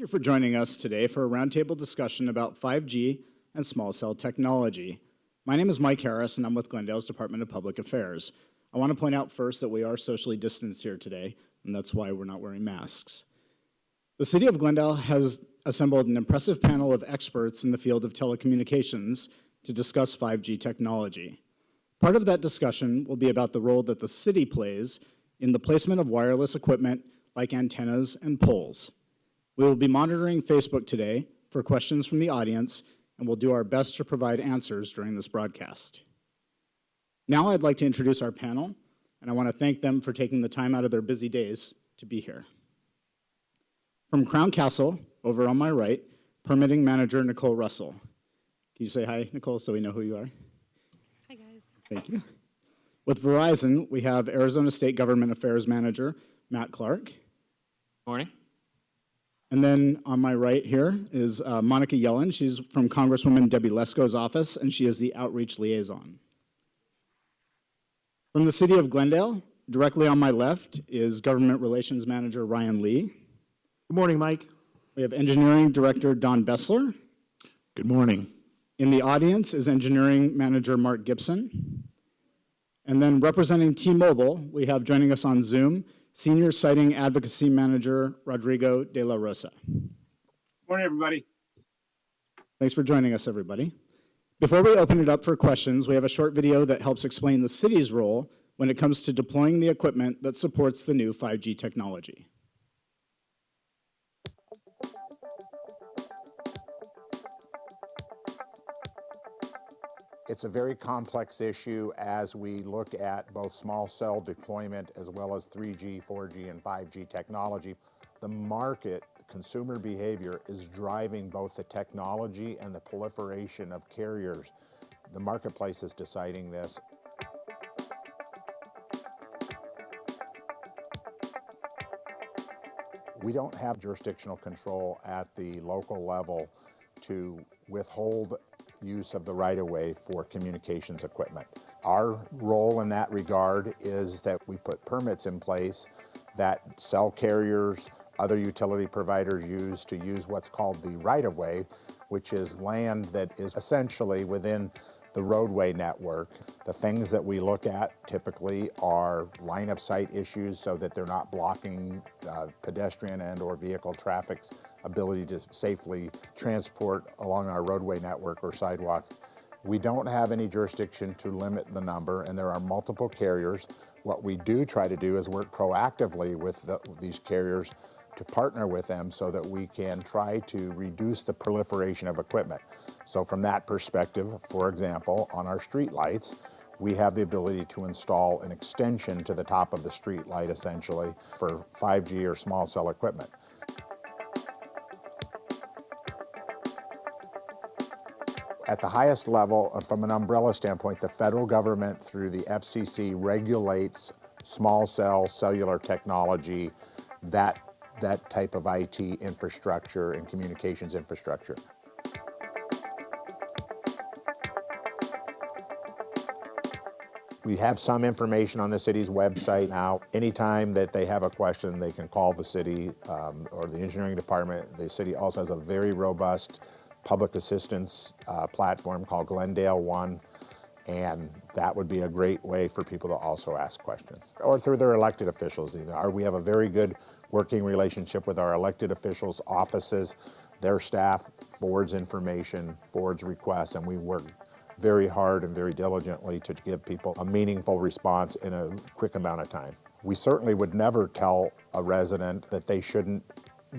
you for joining us today for a roundtable discussion about 5G and small cell technology. My name is Mike Harris, and I'm with Glendale's Department of Public Affairs. I want to point out first that we are socially distanced here today, and that's why we're not wearing masks. The City of Glendale has assembled an impressive panel of experts in the field of telecommunications to discuss 5G technology. Part of that discussion will be about the role that the city plays in the placement of wireless equipment like antennas and poles. We will be monitoring Facebook today for questions from the audience, and we'll do our best to provide answers during this broadcast. Now I'd like to introduce our panel, and I want to thank them for taking the time out of their busy days to be here. From Crown Castle, over on my right, Permitting Manager Nicole Russell. Can you say hi, Nicole, so we know who you are? Hi, guys. Thank you. With Verizon, we have Arizona State Government Affairs Manager Matt Clark. Morning. And then on my right here is Monica Yellen. She's from Congresswoman Debbie Lesko's office, and she is the outreach liaison. From the City of Glendale, directly on my left is Government Relations Manager Ryan Lee. Good morning, Mike. We have Engineering Director Don Bessler. Good morning. In the audience is Engineering Manager Mark Gibson. And then representing T-Mobile, we have joining us on Zoom, Senior Siting Advocacy Manager Rodrigo de la Rosa. Morning, everybody. Thanks for joining us, everybody. Before we open it up for questions, we have a short video that helps explain the city's role when it comes to deploying the equipment that supports the new 5G technology. It's a very complex issue as we look at both small cell deployment as well as 3G, 4G, and 5G technology. The market, consumer behavior, is driving both the technology and the proliferation of carriers. The marketplace is deciding this. We don't have jurisdictional control at the local level to withhold use of the right-of-way for communications equipment. Our role in that regard is that we put permits in place that cell carriers, other utility providers use to use what's called the right-of-way, which is land that is essentially within the roadway network. The things that we look at typically are line of sight issues so that they're not blocking pedestrian and or vehicle traffic's ability to safely transport along our roadway network or sidewalks. We don't have any jurisdiction to limit the number, and there are multiple carriers. What we do try to do is work proactively with these carriers to partner with them so that we can try to reduce the proliferation of equipment. So from that perspective, for example, on our street lights, we have the ability to install an extension to the top of the street light essentially for 5G or small cell equipment. At the highest level, from an umbrella standpoint, the federal government through the FCC regulates small cell cellular technology, that type of IT infrastructure and communications infrastructure. We have some information on the city's website now. Anytime that they have a question, they can call the city or the engineering department. The city also has a very robust public assistance platform called Glendale One, and that would be a great way for people to also ask questions. Or through their elected officials. We have a very good working relationship with our elected officials' offices. Their staff forwards information, forwards requests, and we work very hard and very diligently to give people a meaningful response in a quick amount of time. We certainly would never tell a resident that they shouldn't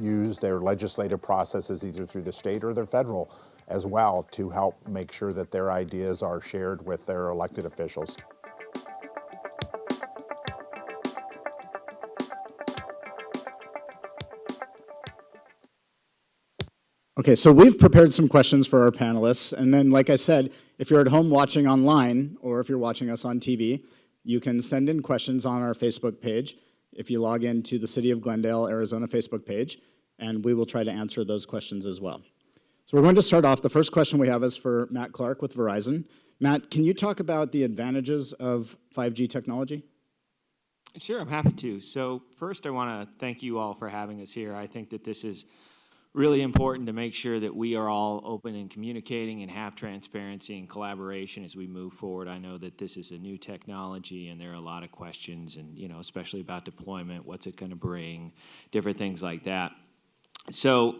use their legislative processes either through the state or the federal as well to help make sure that their ideas are shared with their elected officials. Okay, so we've prepared some questions for our panelists, and then like I said, if you're at home watching online or if you're watching us on TV, you can send in questions on our Facebook page if you log into the City of Glendale, Arizona Facebook page, and we will try to answer those questions as well. So we're going to start off. The first question we have is for Matt Clark with Verizon. Matt, can you talk about the advantages of 5G technology? Sure, I'm happy to. So first I want to thank you all for having us here. I think that this is really important to make sure that we are all open and communicating and have transparency and collaboration as we move forward. I know that this is a new technology and there are a lot of questions, and especially about deployment, what's it going to bring, different things like that. So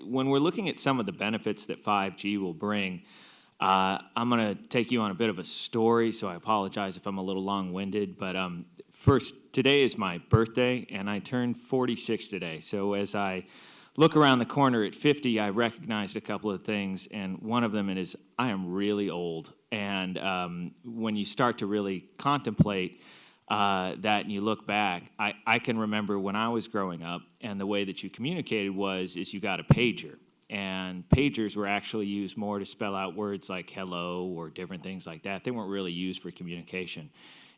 when we're looking at some of the benefits that 5G will bring, I'm going to take you on a bit of a story, so I apologize if I'm a little long-winded, but first, today is my birthday, and I turned 46 today. So as I look around the corner at 50, I recognized a couple of things, and one of them is I am really old. And when you start to really contemplate that and you look back, I can remember when I was growing up, and the way that you communicated is you got a pager. And pagers were actually used more to spell out words like hello or different things like that. They weren't really used for communication.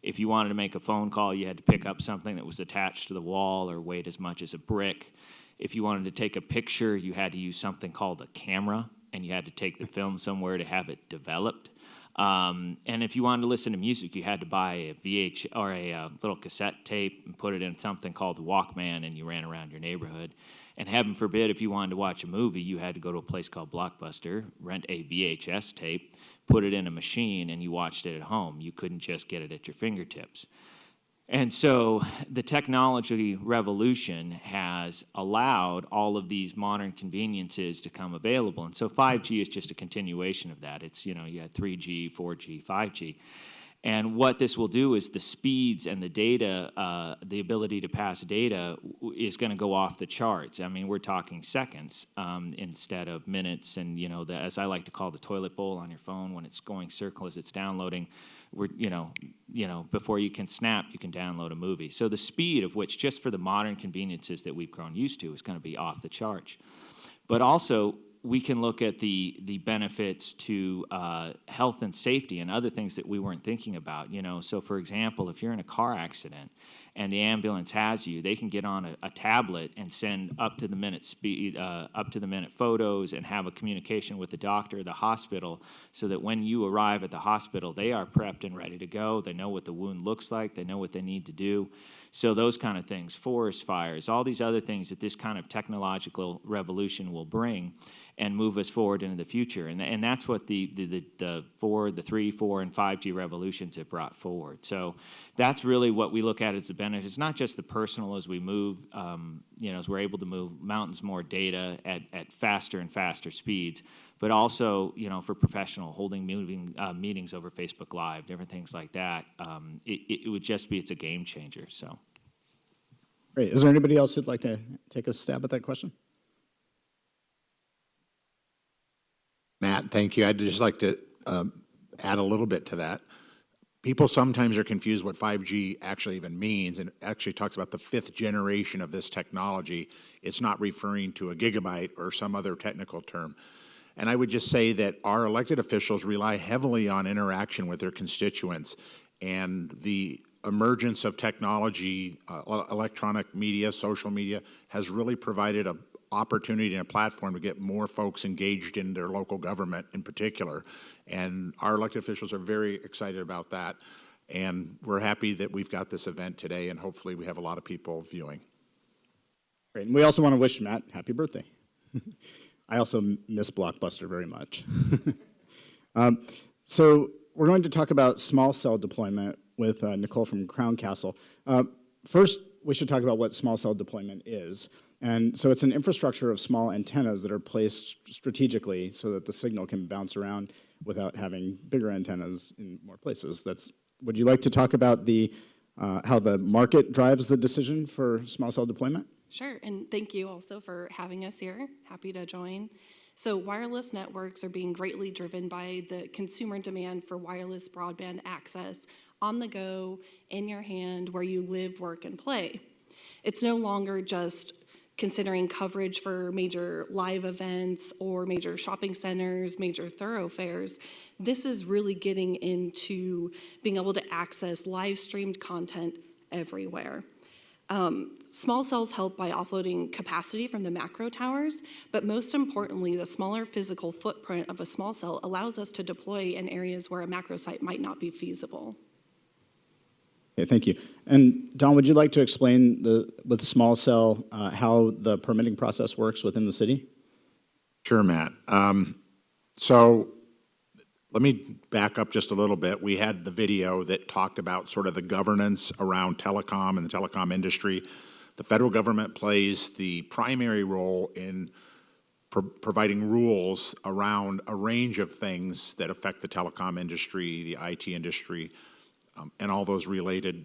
If you wanted to make a phone call, you had to pick up something that was attached to the wall or weighed as much as a brick. If you wanted to take a picture, you had to use something called a camera, and you had to take the film somewhere to have it developed. And if you wanted to listen to music, you had to buy a VH or a little cassette tape and put it in something called the Walkman, and you ran around your neighborhood. And heaven forbid, if you wanted to watch a movie, you had to go to a place called Blockbuster, rent a VHS tape, put it in a machine, and you watched it at home. You couldn't just get it at your fingertips. And so the technology revolution has allowed all of these modern conveniences to come available. And so 5G is just a continuation of that. It's, you had 3G, 4G, 5G. And what this will do is the speeds and the data, the ability to pass data is going to go off the charts. I mean, we're talking seconds instead of minutes. And, as I like to call the toilet bowl on your phone when it's going circle as it's downloading, before you can snap, you can download a movie. So the speed of which, just for the modern conveniences that we've grown used to, is going to be off the charts. But also, we can look at the benefits to health and safety and other things that we weren't thinking about. So for example, if you're in a car accident and the ambulance has you, they can get on a tablet and send up to the minute speed, up to the minute photos, and have a communication with the doctor or the hospital, so that when you arrive at the hospital, they are prepped and ready to go. They know what the wound looks like. They know what they need to do. So those kind of things, forest fires, all these other things that this kind of technological revolution will bring and move us forward into the future. And that's what the 3, 4, and 5G revolutions have brought forward. So that's really what we look at as the benefit. It's not just the personal as we move, as we're able to move mountains more data at faster and faster speeds, but also, for professional, holding meetings over Facebook Live, different things like that. It would just be, it's a game changer, so. Great. Is there anybody else who'd like to take a stab at that question? Matt, thank you. I'd just like to add a little bit to that. People sometimes are confused what 5G actually even means, and it actually talks about the 5th generation of this technology. It's not referring to a gigabyte or some other technical term. And I would just say that our elected officials rely heavily on interaction with their constituents, and the emergence of technology, electronic media, social media, has really provided an opportunity and a platform to get more folks engaged in their local government in particular. And our elected officials are very excited about that. And we're happy that we've got this event today, and hopefully we have a lot of people viewing. Great. And we also want to wish Matt happy birthday. I also miss Blockbuster very much. So we're going to talk about small cell deployment with Nicole from Crown Castle. First, we should talk about what small cell deployment is. And so it's an infrastructure of small antennas that are placed strategically so that the signal can bounce around without having bigger antennas in more places. Would you like to talk about how the market drives the decision for small cell deployment? Sure, and thank you also for having us here. Happy to join. So wireless networks are being greatly driven by the consumer demand for wireless broadband access on the go, in your hand, where you live, work, and play. It's no longer just considering coverage for major live events or major shopping centers, major thoroughfares. This is really getting into being able to access live streamed content everywhere. Small cells help by offloading capacity from the macro towers, but most importantly, the smaller physical footprint of a small cell allows us to deploy in areas where a macro site might not be feasible. Okay, thank you. And Don, would you like to explain with small cell how the permitting process works within the city? Sure, Matt. So let me back up just a little bit. We had the video that talked about sort of the governance around telecom and the telecom industry. The federal government plays the primary role in providing rules around a range of things that affect the telecom industry, the IT industry, and all those related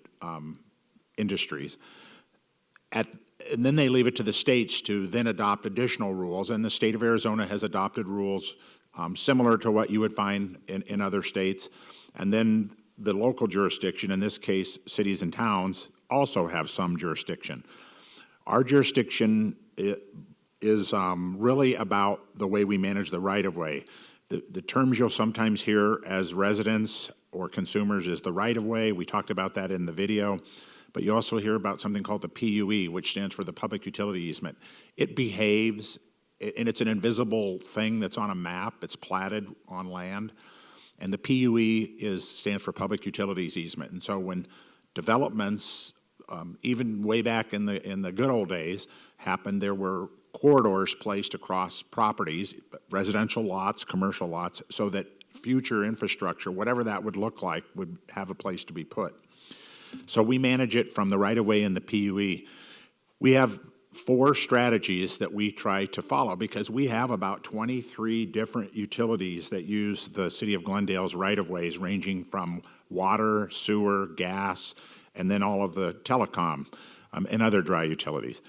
industries. And then they leave it to the states to then adopt additional rules, and the state of Arizona has adopted rules similar to what you would find in other states. And then the local jurisdiction, in this case, cities and towns, also have some jurisdiction. Our jurisdiction is really about the way we manage the right-of-way. The terms you'll sometimes hear as residents or consumers is the right-of-way. We talked about that in the video. But you also hear about something called the PUE, which stands for the Public Utility Easement. It behaves, and it's an invisible thing that's on a map. It's platted on land. And the PUE stands for Public Utilities Easement. And so when developments, even way back in the good old days, happened, there were corridors placed across properties, residential lots, commercial lots, so that future infrastructure, whatever that would look like, would have a place to be put. So we manage it from the right-of-way and the PUE. We have 4 strategies that we try to follow because we have about 23 different utilities that use the city of Glendale's right-of-ways, ranging from water, sewer, gas, and then all of the telecom and other dry utilities.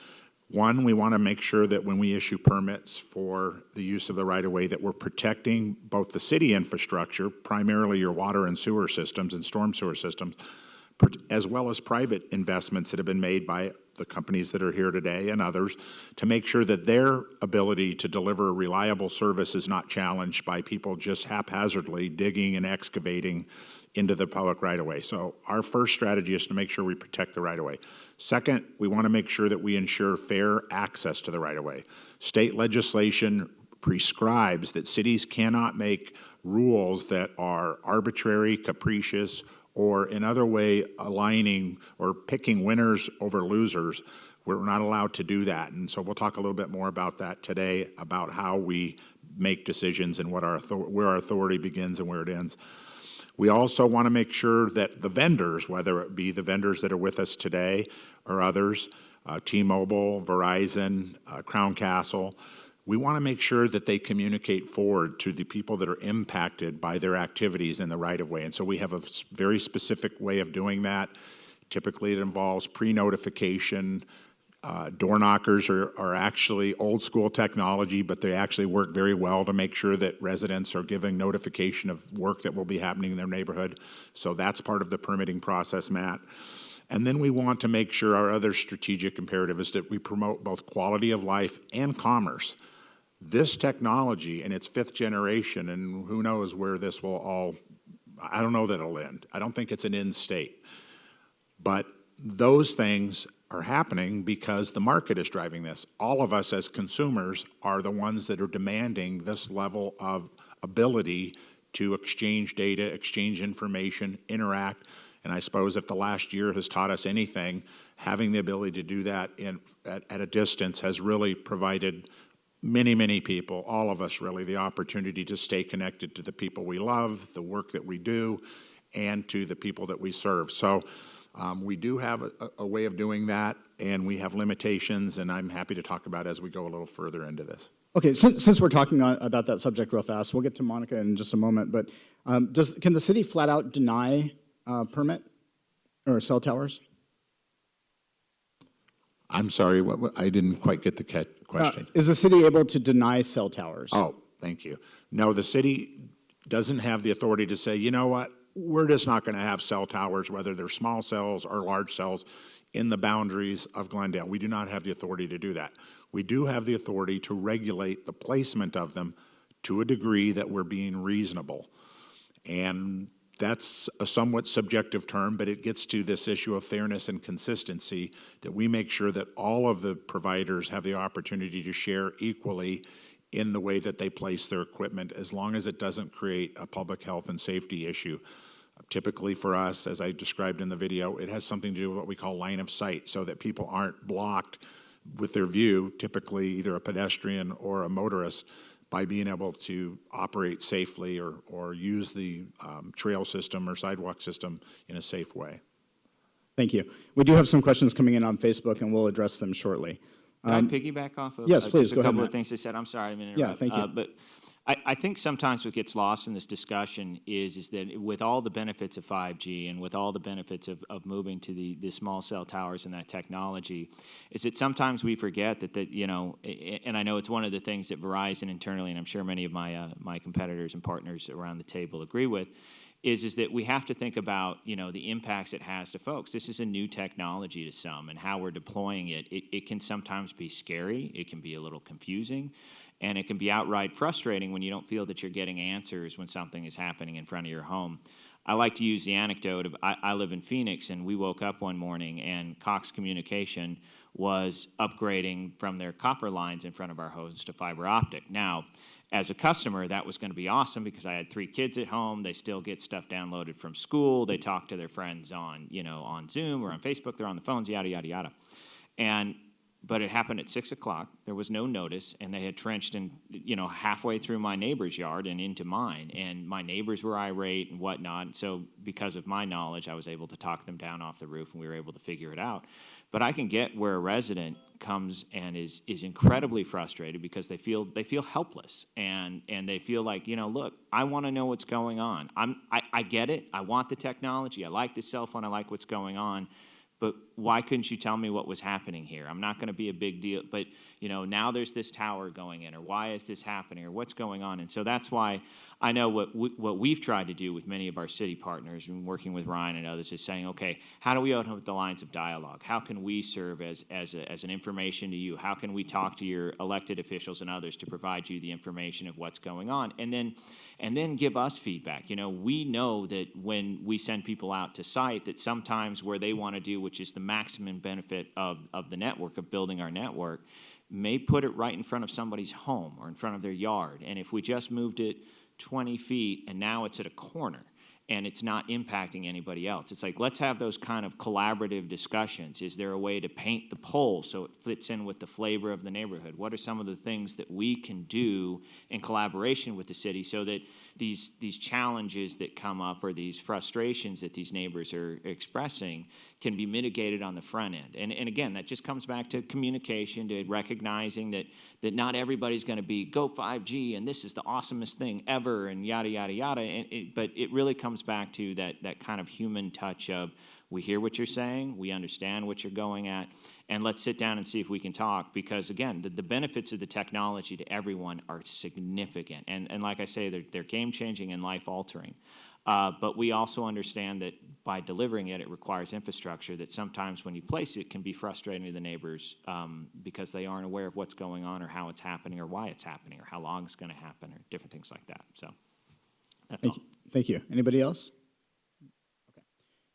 One, we want to make sure that when we issue permits for the use of the right-of-way that we're protecting both the city infrastructure, primarily your water and sewer systems and storm sewer systems, as well as private investments that have been made by the companies that are here today and others, to make sure that their ability to deliver reliable service is not challenged by people just haphazardly digging and excavating into the public right-of-way. So our first strategy is to make sure we protect the right-of-way. Second, we want to make sure that we ensure fair access to the right-of-way. State legislation prescribes that cities cannot make rules that are arbitrary, capricious, or in other way aligning or picking winners over losers. We're not allowed to do that. And so we'll talk a little bit more about that today, about how we make decisions and what where our authority begins and where it ends. We also want to make sure that the vendors, whether it be the vendors that are with us today or others, T-Mobile, Verizon, Crown Castle, we want to make sure that they communicate forward to the people that are impacted by their activities in the right-of-way. And so we have a very specific way of doing that. Typically, it involves pre-notification. Door knockers are actually old-school technology, but they actually work very well to make sure that residents are giving notification of work that will be happening in their neighborhood. So that's part of the permitting process, Matt. And then we want to make sure our other strategic imperative is that we promote both quality of life and commerce. This technology in its 5th generation, and who knows where this will all, I don't know that it'll end. I don't think it's an end state. But those things are happening because the market is driving this. All of us as consumers are the ones that are demanding this level of ability to exchange data, exchange information, interact. And I suppose if the last year has taught us anything, having the ability to do that at a distance has really provided many, many people, all of us really, the opportunity to stay connected to the people we love, the work that we do, and to the people that we serve. So we do have a way of doing that, and we have limitations, and I'm happy to talk about as we go a little further into this. Okay, since we're talking about that subject real fast, we'll get to Monica in just a moment, but can the city flat out deny permit or cell towers? I'm sorry, I didn't quite get the question. Is the city able to deny cell towers? Oh, thank you. No, the city doesn't have the authority to say, you know what, we're just not going to have cell towers, whether they're small cells or large cells, in the boundaries of Glendale. We do not have the authority to do that. We do have the authority to regulate the placement of them to a degree that we're being reasonable. And that's a somewhat subjective term, but it gets to this issue of fairness and consistency, that we make sure that all of the providers have the opportunity to share equally in the way that they place their equipment, as long as it doesn't create a public health and safety issue. Typically for us, as I described in the video, it has something to do with what we call line of sight, so that people aren't blocked with their view, typically either a pedestrian or a motorist, by being able to operate safely or use the trail system or sidewalk system in a safe way. Thank you. We do have some questions coming in on Facebook, and we'll address them shortly. Can I piggyback off of yes, please, just a go ahead, couple of Matt. things they said? I'm sorry, I'm going to Yeah, interrupt. thank you. But I think sometimes what gets lost in this discussion is that with all the benefits of 5G and with all the benefits of moving to the small cell towers and that technology, is that sometimes we forget that you know, and I know it's one of the things that Verizon internally, and I'm sure many of my competitors and partners around the table agree with, is that we have to think about, you know, the impacts it has to folks. This is a new technology to some, and how we're deploying it. It can sometimes be scary. It can be a little confusing. And it can be outright frustrating when you don't feel that you're getting answers when something is happening in front of your home. I like to use the anecdote of I live in Phoenix, and we woke up one morning and Cox Communication was upgrading from their copper lines in front of our homes to fiber optic. Now, as a customer, that was going to be awesome because I had 3 kids at home. They still get stuff downloaded from school. They talk to their friends on, you know, on Zoom or on Facebook. They're on the phones, yada, yada, yada. But it happened at 6 o'clock. There was no notice, and they had trenched in, you know, halfway through my neighbor's yard and into mine. And my neighbors were irate and whatnot. And so because of my knowledge, I was able to talk them down off the roof, and we were able to figure it out. But I can get where a resident comes and is incredibly frustrated because they feel helpless, and they feel like, you know, look, I want to know what's going on. I get it. I want the technology. I like the cell phone. I like what's going on. But why couldn't you tell me what was happening here? I'm not going to be a big deal, but, you know, now there's this tower going in, or why is this happening, or what's going on? And so that's why I know what we've tried to do with many of our city partners and working with Ryan and others is saying, okay, how do we open up the lines of dialogue? How can we serve as an information to you? How can we talk to your elected officials and others to provide you the information of what's going on? And then give us feedback. You know, we know that when we send people out to site, that sometimes where they want to do, which is the maximum benefit of the network, of building our network, may put it right in front of somebody's home or in front of their yard. And if we just moved it 20 feet and now it's at a corner and it's not impacting anybody else, it's like, let's have those kind of collaborative discussions. Is there a way to paint the pole so it fits in with the flavor of the neighborhood? What are some of the things that we can do in collaboration with the city so that these challenges that come up, or these frustrations that these neighbors are expressing, can be mitigated on the front end? And again, that just comes back to communication, to recognizing that not everybody's going to be go 5G and this is the awesomest thing ever and yada, yada, yada. But it really comes back to that kind of human touch of, we hear what you're saying, we understand what you're going at, and let's sit down and see if we can talk. Because again, the benefits of the technology to everyone are significant. And like I say, they're game-changing and life-altering. But we also understand that by delivering it, it requires infrastructure that sometimes when you place it can be frustrating to the neighbors because they aren't aware of what's going on or how it's happening or why it's happening or how long it's going to happen or different things like that. So that's all. Thank you. Anybody else?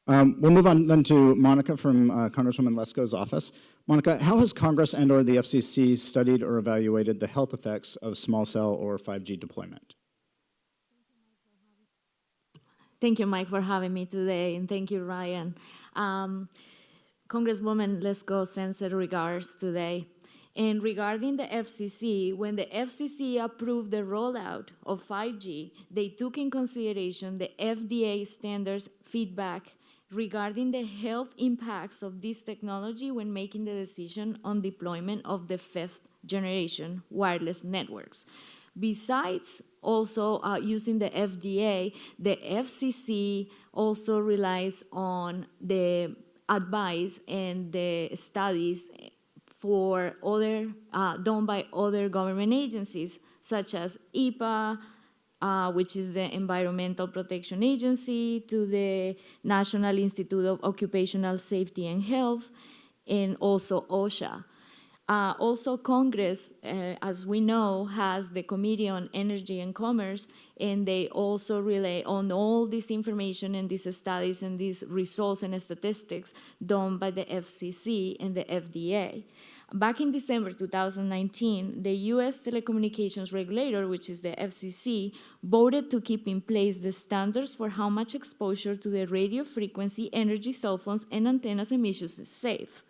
We'll move on then to Monica from Congresswoman Lesko's office. Monica, how has Congress and/or the FCC studied or evaluated the health effects of small cell or 5G deployment? Thank you, Mike, for having me today, and thank you, Ryan. Congresswoman Lesko sends her regards today. And regarding the FCC, when the FCC approved the rollout of 5G, they took in consideration the FDA standards feedback regarding the health impacts of this technology when making the decision on deployment of the 5th generation wireless networks. Besides also using the FDA, the FCC also relies on the advice and the studies for other done by other government agencies, such as EPA, which is the Environmental Protection Agency, to the National Institute of Occupational Safety and Health, and also OSHA. Also, Congress, as we know, has the Committee on Energy and Commerce, and they also rely on all this information and these studies and these results and statistics done by the FCC and the FDA. Back in December 2019, the U.S. telecommunications regulator, which is the FCC, voted to keep in place the standards for how much exposure to the radio frequency energy cell phones and antennas emissions is safe.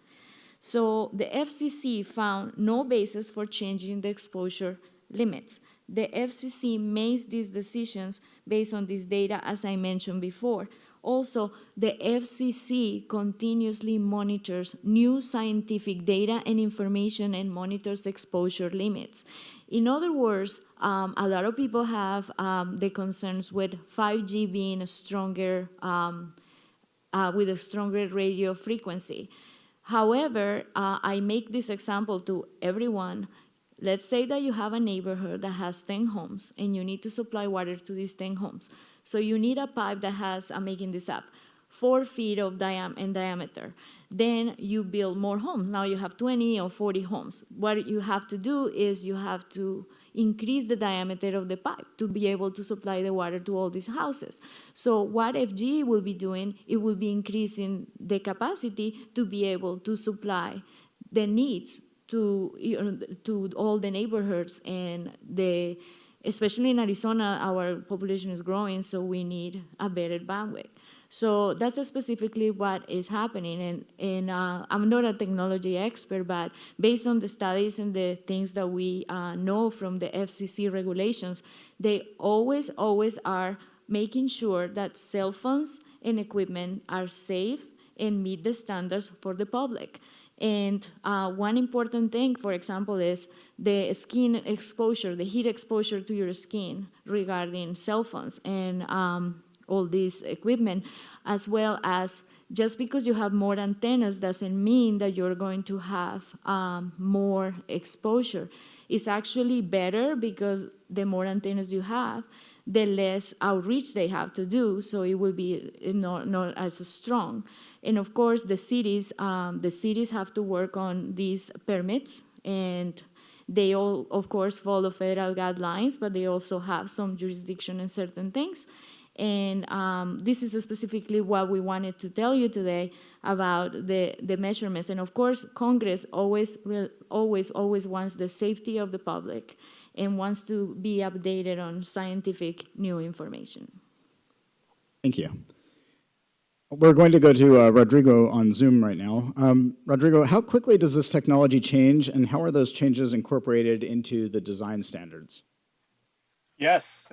So the FCC found no basis for changing the exposure limits. The FCC makes these decisions based on this data, as I mentioned before. Also, the FCC continuously monitors new scientific data and information and monitors exposure limits. In other words, a lot of people have the concerns with 5G being a stronger, with a stronger radio frequency. However, I make this example to everyone. Let's say that you have a neighborhood that has 10 homes and you need to supply water to these 10 homes. So you need a pipe that has, I'm making this up, 4 feet of in diameter. Then you build more homes. Now you have 20 or 40 homes. What you have to do is you have to increase the diameter of the pipe to be able to supply the water to all these houses. So what FG will be doing, it will be increasing the capacity to be able to supply the needs to all the neighborhoods, and especially in Arizona, our population is growing, so we need a better bandwidth. So that's specifically what is happening. And I'm not a technology expert, but based on the studies and the things that we know from the FCC regulations, they always are making sure that cell phones and equipment are safe and meet the standards for the public. And one important thing, for example, is the skin exposure, the heat exposure to your skin regarding cell phones and all this equipment, as well as just because you have more antennas doesn't mean that you're going to have more exposure. It's actually better because the more antennas you have, the less outreach they have to do, so it will be not as strong. And of course, the cities have to work on these permits, and they all, of course, follow federal guidelines, but they also have some jurisdiction in certain things. And this is specifically what we wanted to tell you today about the measurements. And of course, Congress always wants the safety of the public and wants to be updated on scientific new information. Thank you. We're going to go to Rodrigo on Zoom right now. Rodrigo, how quickly does this technology change, and how are those changes incorporated into the design standards? Yes,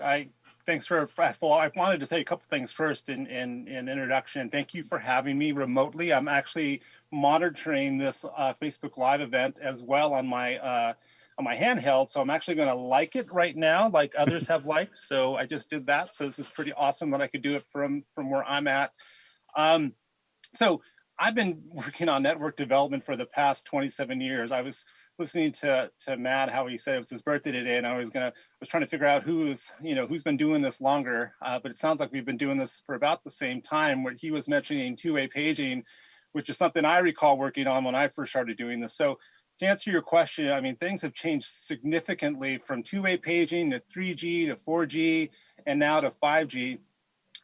thanks for, well, I wanted to say a couple things first in introduction. Thank you for having me remotely. I'm actually monitoring this Facebook Live event as well on my handheld, so I'm actually going to like it right now, like others have liked. So I just did that. So this is pretty awesome that I could do it from where I'm at. So I've been working on network development for the past 27 years. I was listening to Matt, how he said it was his birthday today, and I was trying to figure out who's been doing this longer. But it sounds like we've been doing this for about the same time, where he was mentioning two-way paging, which is something I recall working on when I first started doing this. So to answer your question, I mean, things have changed significantly from two-way paging to 3G to 4G and now to 5G.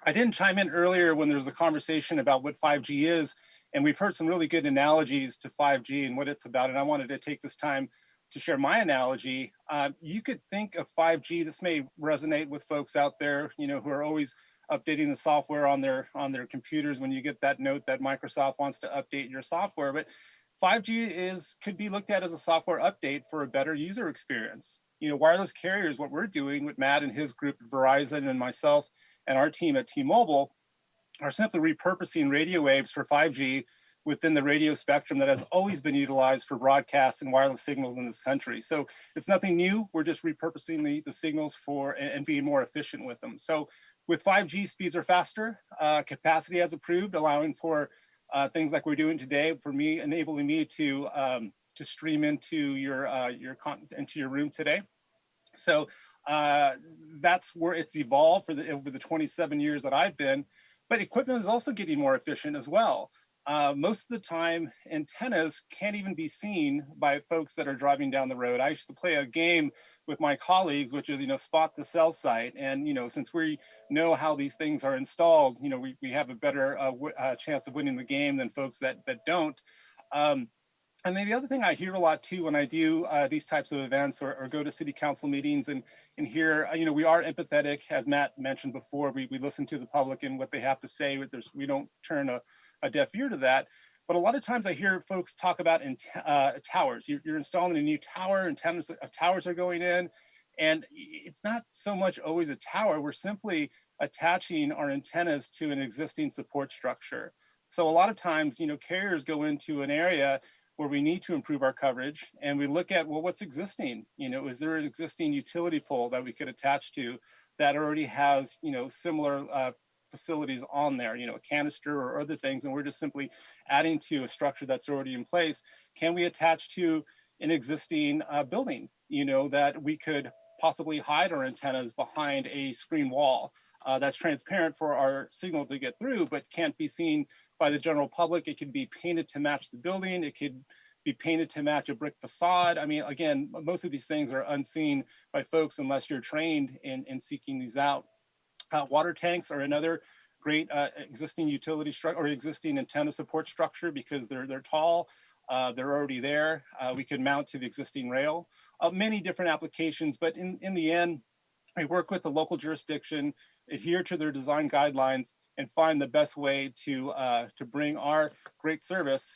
I didn't chime in earlier when there was a conversation about what 5G is, and we've heard some really good analogies to 5G and what it's about, and I wanted to take this time to share my analogy. You could think of 5G, this may resonate with folks out there, who are always updating the software on their computers when you get that note that Microsoft wants to update your software, but 5G could be looked at as a software update for a better user experience. Wireless carriers, what we're doing with Matt and his group at Verizon and myself and our team at T-Mobile are simply repurposing radio waves for 5G within the radio spectrum that has always been utilized for broadcast and wireless signals in this country. So it's nothing new. We're just repurposing the signals and being more efficient with them. So with 5G, speeds are faster. Capacity has improved, allowing for things like we're doing today, for me, enabling me to stream into into your room today. So that's where it's evolved over the 27 years that I've been. But equipment is also getting more efficient as well. Most of the time, antennas can't even be seen by folks that are driving down the road. I used to play a game with my colleagues, which is, spot the cell site. And, since we know how these things are installed, we have a better chance of winning the game than folks that don't. And then the other thing I hear a lot too when I do these types of events or go to city council meetings and hear, we are empathetic, as Matt mentioned before. We listen to the public and what they have to say. We don't turn a deaf ear to that. But a lot of times I hear folks talk about towers. You're installing a new tower, and towers are going in. And it's not so much always a tower. We're simply attaching our antennas to an existing support structure. So a lot of times, carriers go into an area where we need to improve our coverage, and we look at, well, what's existing? Is there an existing utility pole that we could attach to that already has, similar facilities on there, a canister or other things, and we're just simply adding to a structure that's already in place? Can we attach to an existing building, that we could possibly hide our antennas behind a screen wall that's transparent for our signal to get through, but can't be seen by the general public? It could be painted to match the building. It could be painted to match a brick facade. I mean, again, most of these things are unseen by folks unless you're trained in seeking these out. Water tanks are another great existing utility structure or existing antenna support structure because they're tall. They're already there. We could mount to the existing rail. Many different applications, but in the end, I work with the local jurisdiction, adhere to their design guidelines, and find the best way to bring our great service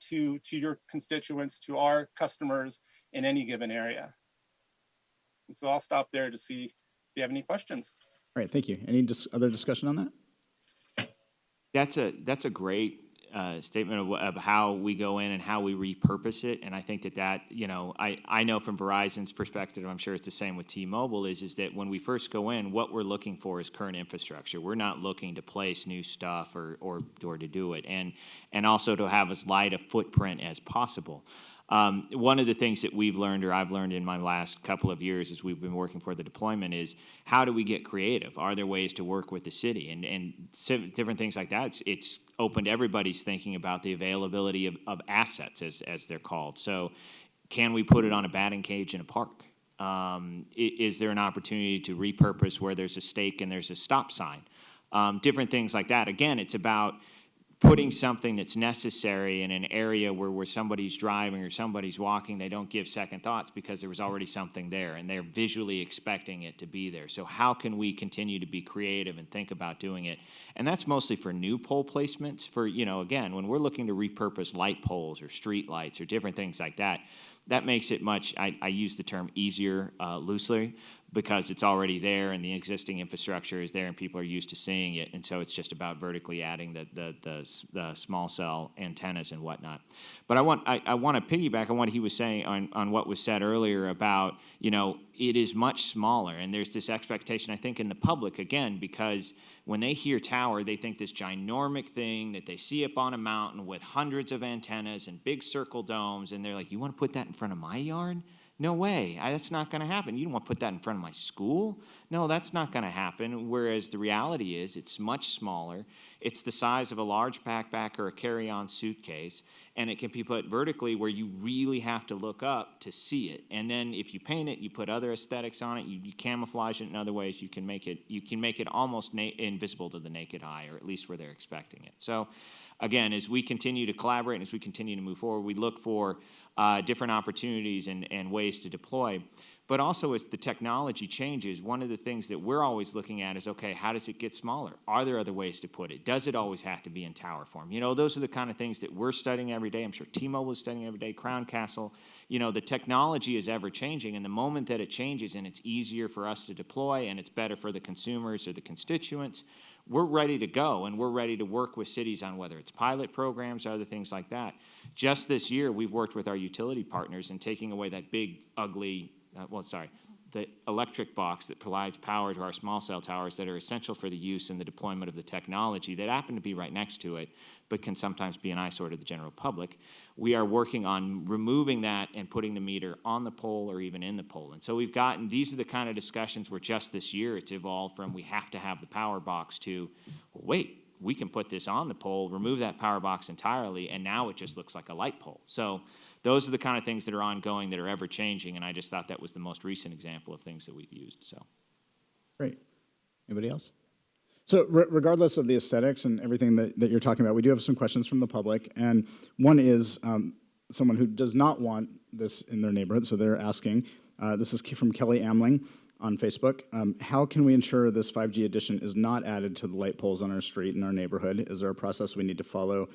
to your constituents, to our customers in any given area. And so I'll stop there to see if you have any questions. All right, thank you. Any other discussion on that? That's a great statement of how we go in and how we repurpose it. And I think that I know from Verizon's perspective, I'm sure it's the same with T-Mobile, is that when we first go in, what we're looking for is current infrastructure. We're not looking to place new stuff or to do it, and also to have as light a footprint as possible. One of the things that we've learned, or I've learned in my last couple of years as we've been working for the deployment, is how do we get creative? Are there ways to work with the city? And different things like that. It's opened everybody's thinking about the availability of assets, as they're called. So can we put it on a batting cage in a park? Is there an opportunity to repurpose where there's a stake and there's a stop sign? Different things like that. Again, it's about putting something that's necessary in an area where somebody's driving or somebody's walking, they don't give second thoughts because there was already something there and they're visually expecting it to be there. So how can we continue to be creative and think about doing it? And that's mostly for new pole placements. For, again, when we're looking to repurpose light poles or street lights or different things like that, that makes it much, I use the term easier loosely, because it's already there and the existing infrastructure is there and people are used to seeing it. And so it's just about vertically adding the small cell antennas and whatnot. But I want to piggyback on what he was saying on what was said earlier about, it is much smaller. And there's this expectation, I think, in the public, again, because when they hear tower, they think this ginormic thing that they see up on a mountain with hundreds of antennas and big circle domes. And they're like, you want to put that in front of my yard? No way, that's not going to happen. You don't want to put that in front of my school? No, that's not going to happen. Whereas the reality is it's much smaller. It's the size of a large backpack or a carry-on suitcase, and it can be put vertically where you really have to look up to see it. And then if you paint it, you put other aesthetics on it, you camouflage it in other ways, you can make it almost invisible to the naked eye, or at least where they're expecting it. So again, as we continue to collaborate and as we continue to move forward, we look for different opportunities and ways to deploy. But also as the technology changes, one of the things that we're always looking at is, okay, how does it get smaller? Are there other ways to put it? Does it always have to be in tower form? Those are the kind of things that we're studying every day. I'm sure T-Mobile is studying every day, Crown Castle. The technology is ever changing, and the moment that it changes and it's easier for us to deploy and it's better for the consumers or the constituents, we're ready to go, and we're ready to work with cities on whether it's pilot programs or other things like that. Just this year, we've worked with our utility partners in taking away that big, ugly, the electric box that provides power to our small cell towers that are essential for the use and the deployment of the technology that happen to be right next to it, but can sometimes be an eyesore to the general public. We are working on removing that and putting the meter on the pole or even in the pole. And so these are the kind of discussions where just this year it's evolved from we have to have the power box to, well, wait, we can put this on the pole, remove that power box entirely, and now it just looks like a light pole. So those are the kind of things that are ongoing, that are ever changing, and I just thought that was the most recent example of things that we've used. So, great. Anybody else? So regardless of the aesthetics and everything that you're talking about, we do have some questions from the public, and one is, someone who does not want this in their neighborhood, so they're asking, this is from Kelly Amling on Facebook, how can we ensure this 5G addition is not added to the light poles on our street in our neighborhood? Is there a process we need to follow,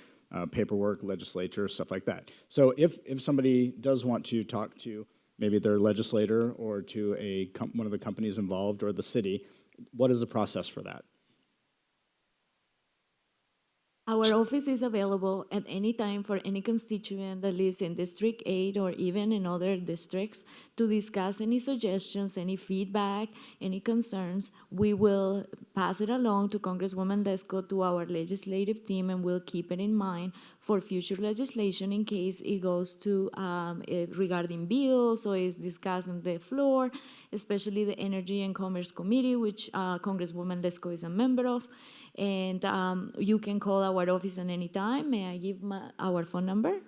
paperwork, legislature, stuff like that? So if somebody does want to talk to maybe their legislator or to one of the companies involved or the city, what is the process for that? Our office is available at any time for any constituent that lives in District 8 or even in other districts to discuss any suggestions, any feedback, any concerns. We will pass it along to Congresswoman Lesko, to our legislative team, and we'll keep it in mind for future legislation in case it goes to regarding bills or is discussed on the floor, especially the Energy and Commerce Committee, which Congresswoman Lesko is a member of. And you can call our office at any time. May I give our phone number?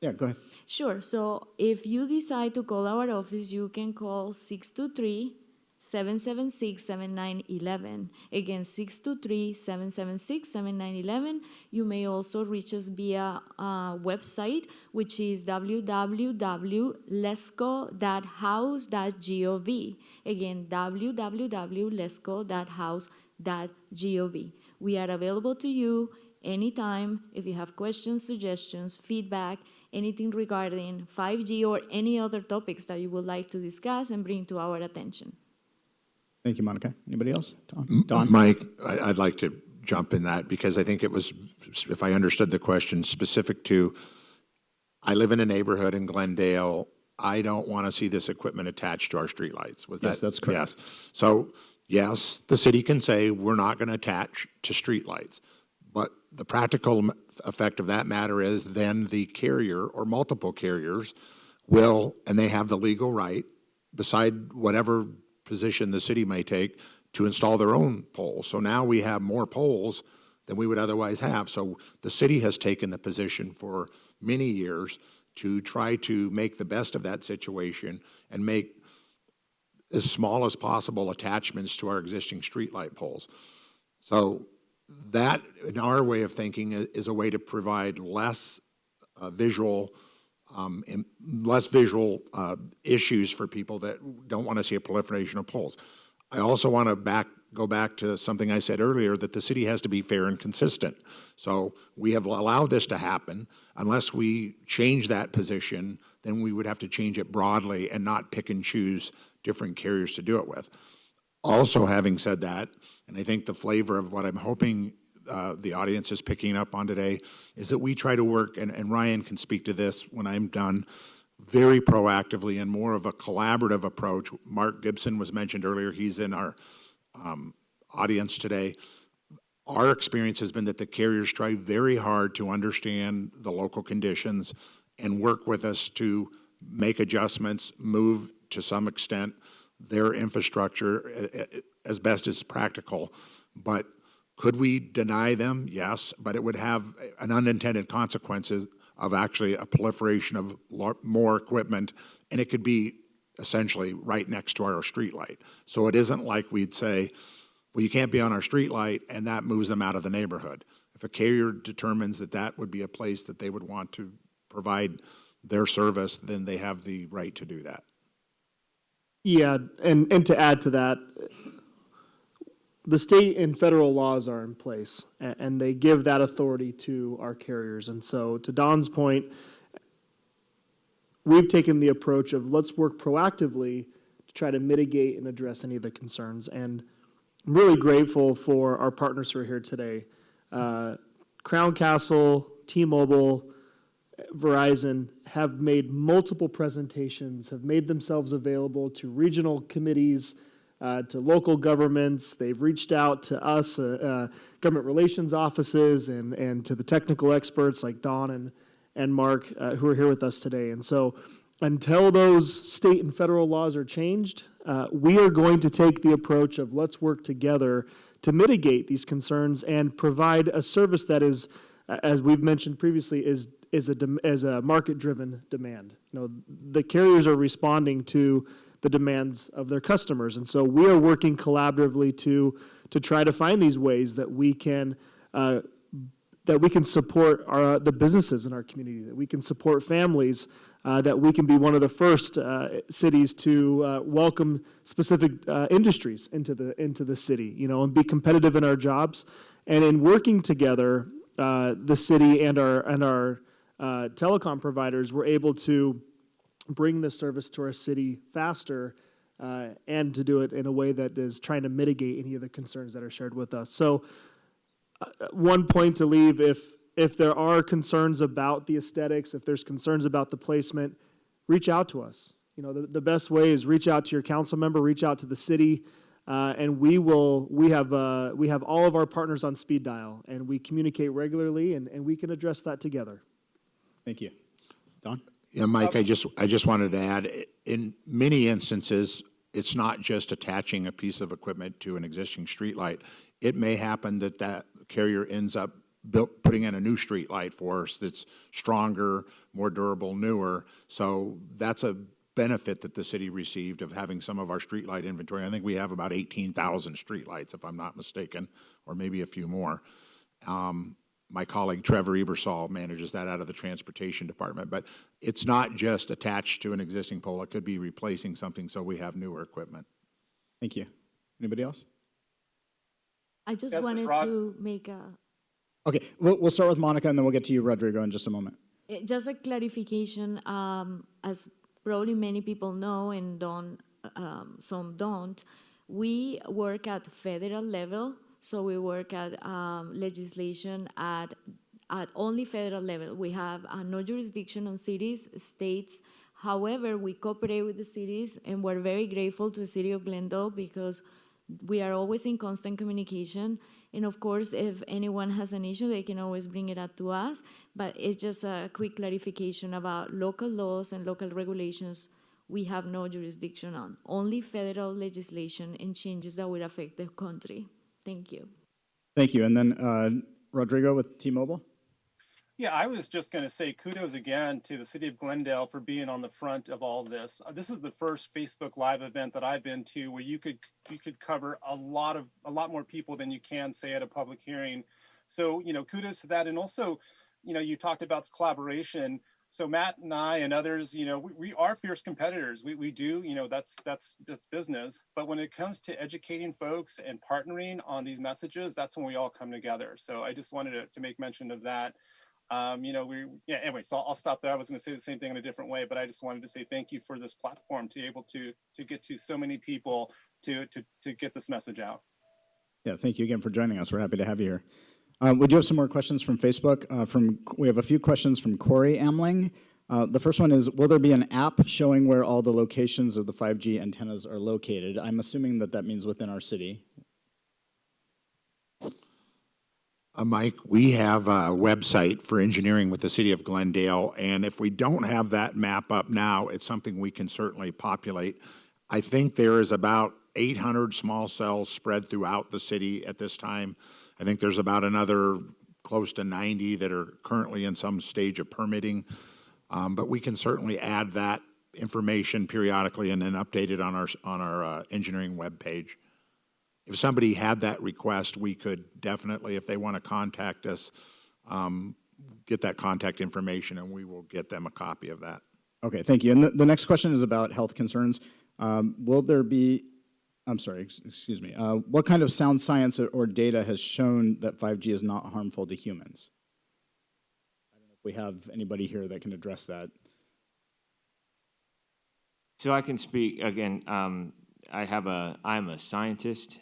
Yeah, go ahead. Sure. So if you decide to call our office, you can call 623-776-7911. Again, 623-776-7911. You may also reach us via website, which is www.lesco.house.gov. Again, www.lesco.house.gov. We are available to you anytime if you have questions, suggestions, feedback, anything regarding 5G or any other topics that you would like to discuss and bring to our attention. Thank you, Monica. Anybody else? Don? Mike, I'd like to jump in that because I think it was, if I understood the question, specific to, I live in a neighborhood in Glendale. I don't want to see this equipment attached to our streetlights. Yes, that's correct. Yes. So, yes, the city can say we're not going to attach to streetlights. But the practical effect of that matter is then the carrier or multiple carriers will, and they have the legal right, beside whatever position the city may take, to install their own poles. So now we have more poles than we would otherwise have. So the city has taken the position for many years to try to make the best of that situation and make as small as possible attachments to our existing streetlight poles. So that, in our way of thinking, is a way to provide less visual issues for people that don't want to see a proliferation of poles. I also want to go back to something I said earlier, that the city has to be fair and consistent. So we have allowed this to happen. Unless we change that position, then we would have to change it broadly and not pick and choose different carriers to do it with. Also, having said that, and I think the flavor of what I'm hoping the audience is picking up on today is that we try to work, and Ryan can speak to this when I'm done, very proactively and more of a collaborative approach. Mark Gibson was mentioned earlier. He's in our audience today. Our experience has been that the carriers try very hard to understand the local conditions and work with us to make adjustments, move to some extent their infrastructure as best as practical. But could we deny them? Yes, but it would have an unintended consequences of actually a proliferation of more equipment, and it could be essentially right next to our street light. So it isn't like we'd say, well, you can't be on our street light, and that moves them out of the neighborhood. If a carrier determines that that would be a place that they would want to provide their service, then they have the right to do that. Yeah, and to add to that, the state and federal laws are in place, and they give that authority to our carriers. And so, to Don's point, we've taken the approach of let's work proactively to try to mitigate and address any of the concerns. And I'm really grateful for our partners who are here today. Crown Castle, T-Mobile, Verizon have made multiple presentations, have made themselves available to regional committees, to local governments. They've reached out to us, government relations offices, and to the technical experts like Don and Mark who are here with us today. And so until those state and federal laws are changed, we are going to take the approach of let's work together to mitigate these concerns and provide a service that is, as we've mentioned previously, is a market-driven demand. You know, the carriers are responding to the demands of their customers, and so we are working collaboratively to try to find these ways that we can that we can support the businesses in our community, that we can support families, that we can be one of the first cities to welcome specific industries into the city, and be competitive in our jobs. And in working together, the city and our telecom providers were able to bring this service to our city faster, and to do it in a way that is trying to mitigate any of the concerns that are shared with us. So one point to leave, if there are concerns about the aesthetics, if there's concerns about the placement, reach out to us. The best way is reach out to your council member, reach out to the city, and we have all of our partners on speed dial, and we communicate regularly, and we can address that together. Thank you. Don? Yeah, Mike, I just wanted to add, in many instances, it's not just attaching a piece of equipment to an existing streetlight. It may happen that carrier ends up putting in a new street light for us that's stronger, more durable, newer. So that's a benefit that the city received of having some of our street light inventory. I think we have about 18,000 street lights, if I'm not mistaken, or maybe a few more. My colleague Trevor Ebersol manages that out of the transportation department. But it's not just attached to an existing pole. It could be replacing something, so we have newer equipment. Thank you. Anybody else? I just Yes, wanted Rod? to make a, Okay, we'll start with Monica, and then we'll get to you, Rodrigo, in just a moment. just a clarification. As probably many people know and some don't, we work at federal level, so we work at legislation at only federal level. We have no jurisdiction on cities, states. However, we cooperate with the cities, and we're very grateful to the city of Glendale because we are always in constant communication. And of course, if anyone has an issue, they can always bring it up to us. But it's just a quick clarification about local laws and local regulations. We have no jurisdiction on, only federal legislation and changes that would affect the country. Thank you. Thank you. And then Rodrigo with T-Mobile. Yeah, I was just going to say kudos again to the city of Glendale for being on the front of all this. This is the first Facebook Live event that I've been to where you could cover a lot more people than you can say at a public hearing. So, kudos to that. And also, you talked about the collaboration. So Matt and I and others, we are fierce competitors. We do, that's just business. But when it comes to educating folks and partnering on these messages, that's when we all come together. So I just wanted to make mention of that. Anyway, so I'll stop there. I was going to say the same thing in a different way, but I just wanted to say thank you for this platform to be able to get to so many people to get this message out. Yeah, thank you again for joining us. We're happy to have you here. We do have some more questions from Facebook. We have a few questions from Corey Amling. The first one is, will there be an app showing where all the locations of the 5G antennas are located? I'm assuming that means within our city. Mike, we have a website for engineering with the city of Glendale, and if we don't have that map up now, it's something we can certainly populate. I think there is about 800 small cells spread throughout the city at this time. I think there's about another close to 90 that are currently in some stage of permitting, but we can certainly add that information periodically and then update it on our engineering webpage. If somebody had that request, we could definitely, if they want to contact us, get that contact information, and we will get them a copy of that. Okay, thank you. And the next question is about health concerns. Will there be, excuse me, what kind of sound science or data has shown that 5G is not harmful to humans? I don't know if we have anybody here that can address that. So I can speak again. I'm a scientist.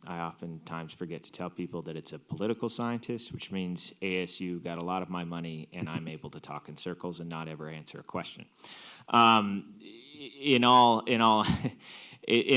I oftentimes forget to tell people that it's a political scientist, which means ASU got a lot of my money, and I'm able to talk in circles and not ever answer a question. In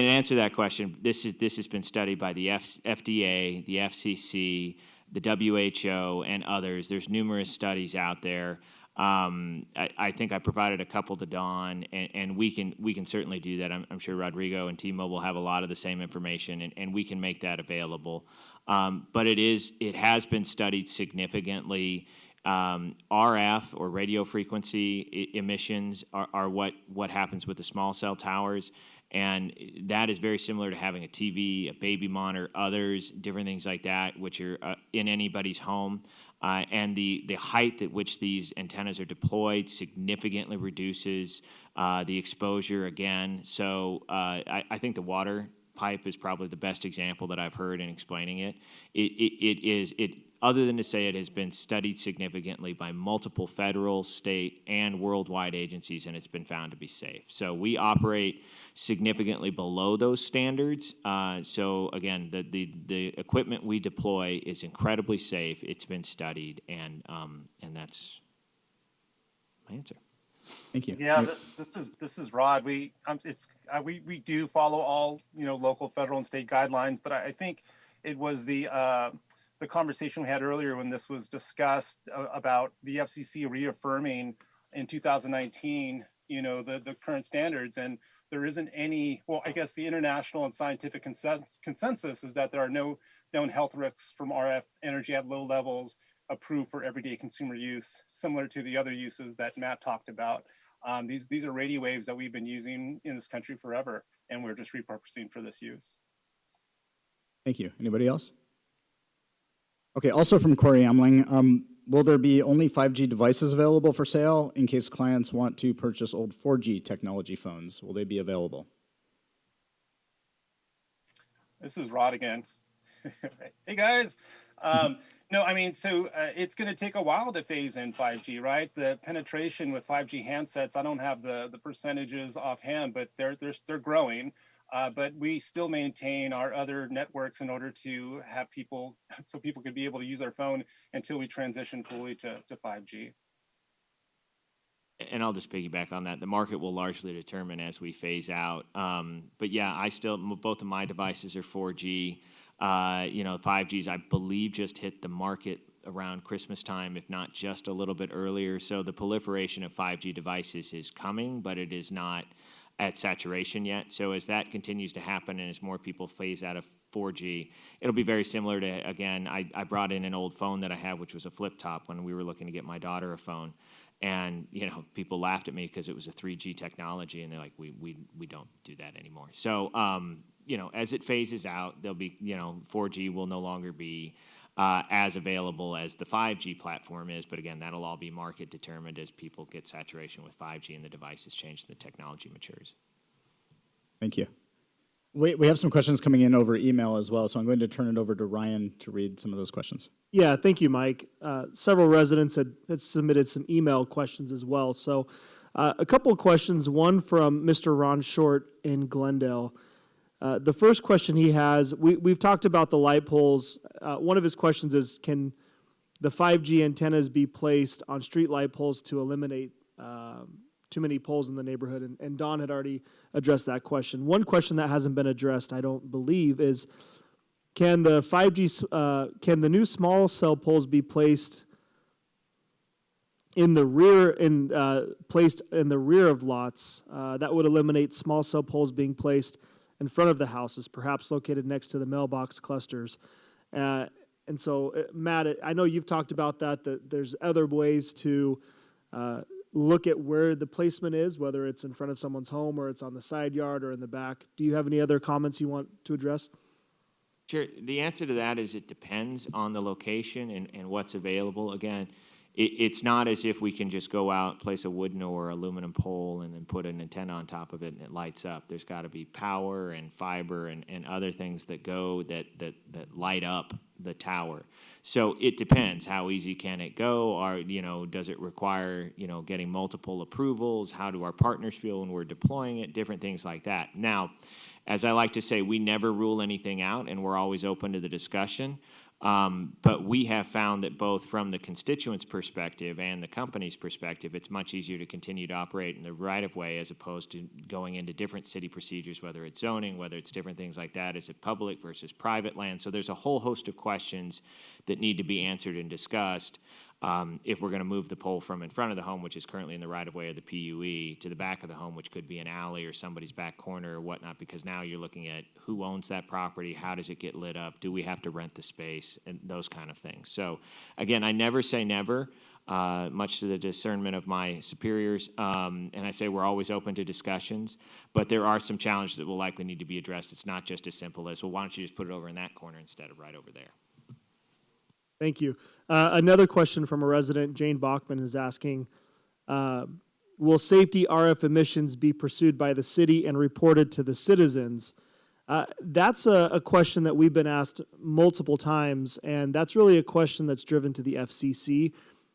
answer to that question, this has been studied by the FDA, the FCC, the WHO, and others. There's numerous studies out there. I think I provided a couple to Dawn, and we can certainly do that. I'm sure Rodrigo and T-Mobile have a lot of the same information, and we can make that available. But it has been studied significantly. RF or radio frequency emissions are what happens with the small cell towers. And that is very similar to having a TV, a baby monitor, others, different things like that, which are in anybody's home. And the height at which these antennas are deployed significantly reduces the exposure again. So I think the water pipe is probably the best example that I've heard in explaining it. Other than to say it has been studied significantly by multiple federal, state, and worldwide agencies, and it's been found to be safe. So we operate significantly below those standards. So again, the equipment we deploy is incredibly safe. It's been studied, and that's my answer. Thank you. Yeah, this is Rod. We do follow all local, federal, and state guidelines, but I think it was the conversation we had earlier when this was discussed about the FCC reaffirming in 2019, the current standards, and there isn't any. Well, I guess the international and scientific consensus is that there are no known health risks from RF energy at low levels approved for everyday consumer use, similar to the other uses that Matt talked about. These are radio waves that we've been using in this country forever, and we're just repurposing for this use. Thank you. Anybody else? Okay, also from Corey Amling, will there be only 5G devices available for sale in case clients want to purchase old 4G technology phones? Will they be available? This is Rod again. Hey guys. No, I mean, so it's going to take a while to phase in 5G, right? The penetration with 5G handsets, I don't have the percentages offhand, but they're growing. But we still maintain our other networks in order to have people, so people could be able to use their phone until we transition fully to 5G. And I'll just piggyback on that. The market will largely determine as we phase out. But yeah, both of my devices are 4G. 5Gs, I believe, just hit the market around Christmas time, if not just a little bit earlier. So the proliferation of 5G devices is coming, but it is not at saturation yet. So as that continues to happen and as more people phase out of 4G, it'll be very similar to, again, I brought in an old phone that I have, which was a flip top when we were looking to get my daughter a phone. And, people laughed at me because it was a 3G technology, and they're like, we don't do that anymore. So, as it phases out, there'll be, 4G will no longer be as available as the 5G platform is. But again, that'll all be market determined as people get saturation with 5G and the devices change and the technology matures. Thank you. We have some questions coming in over email as well, so I'm going to turn it over to Ryan to read some of those questions. Yeah, thank you, Mike. Several residents had submitted some email questions as well. So a couple of questions, one from Mr. Ron Short in Glendale. The first question he has, we've talked about the light poles. One of his questions is, can the 5G antennas be placed on street light poles to eliminate too many poles in the neighborhood? And Don had already addressed that question. One question that hasn't been addressed, I don't believe, is can the new small cell poles be placed in the rear of lots that would eliminate small cell poles being placed in front of the houses, perhaps located next to the mailbox clusters. And so, Matt, I know you've talked about that there's other ways to look at where the placement is, whether it's in front of someone's home or it's on the side yard or in the back. Do you have any other comments you want to address? Sure. The answer to that is it depends on the location and what's available. Again, it's not as if we can just go out, place a wooden or aluminum pole, and then put an antenna on top of it and it lights up. There's got to be power and fiber and other things that go that light up the tower. So it depends. How easy can it go? Or, does it require, getting multiple approvals? How do our partners feel when we're deploying it? Different things like that. Now, as I like to say, we never rule anything out, and we're always open to the discussion. But we have found that both from the constituents' perspective and the company's perspective, it's much easier to continue to operate in the right-of-way as opposed to going into different city procedures, whether it's zoning, whether it's different things like that. Is it public versus private land? So there's a whole host of questions that need to be answered and discussed if we're going to move the pole from in front of the home, which is currently in the right-of-way of the PUE, to the back of the home, which could be an alley or somebody's back corner or whatnot, because now you're looking at who owns that property, how does it get lit up, do we have to rent the space, and those kind of things. So, again, I never say never, much to the discernment of my superiors, and I say we're always open to discussions, but there are some challenges that will likely need to be addressed. It's not just as simple as, well, why don't you just put it over in that corner instead of right over there? Thank you. Another question from a resident, Jane Bachman, is asking, will safety RF emissions be pursued by the city and reported to the citizens? That's a question that we've been asked multiple times, and that's really a question that's driven to the FCC.